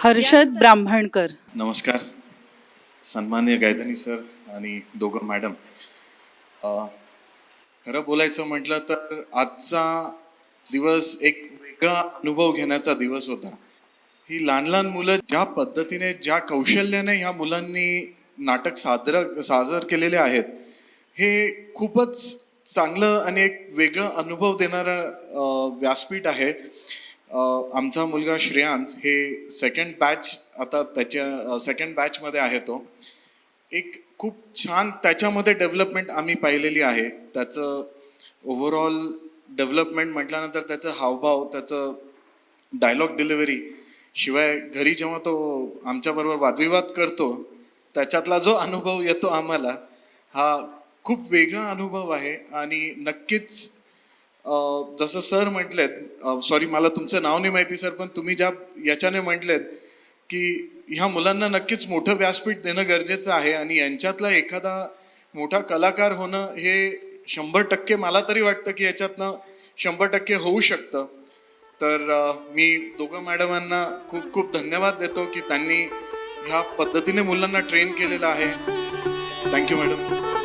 हर्षद ब्राह्मणकर. नमस्कार सन्माननीय गायधनी सर आणि दोघं मॅडम. खरं बोलायचं म्हटलं तर आजचा दिवस एक वेगळा अनुभव घेण्याचा दिवस होता. ही लहान लहान मुलं ज्या पद्धतीने ज्या कौशल्याने ह्या मुलांनी नाटक सादर केलेले आहेत, हे खूपच चांगलं आणि एक वेगळं अनुभव देणारं व्यासपीठ आहे. आमचा मुलगा श्रेयांश हे सेकंड बॅच, आता त्याच्या सेकंड बॅचमध्ये आहे. तो एक खूप छान त्याच्यामध्ये डेव्हलपमेंट आम्ही पाहिलेली आहे. त्याचं ओव्हरऑल डेव्हलपमेंट म्हटल्यानंतर त्याचं हावभाव, त्याचं डायलॉग डिलिव्हरी, शिवाय घरी जेव्हा तो आमच्याबरोबर वादविवाद करतो त्याच्यातला जो अनुभव येतो आम्हाला, हा खूप वेगळा अनुभव आहे. आणि नक्कीच जसं सर म्हटलेत, सॉरी मला तुमचं नाव नाही माहिती सर, पण तुम्ही ज्या याच्याने म्हटलेत की ह्या मुलांना नक्कीच मोठं व्यासपीठ देणं गरजेचं आहे आणि यांच्यातला एखादा मोठा कलाकार होणं हे 100% मला तरी वाटतं की याच्यातनं 100% होऊ शकतं. तर मी दोघं मॅडमांना खूप खूप धन्यवाद देतो की त्यांनी ह्या पद्धतीने मुलांना ट्रेन केलेलं आहे. Thank you madam.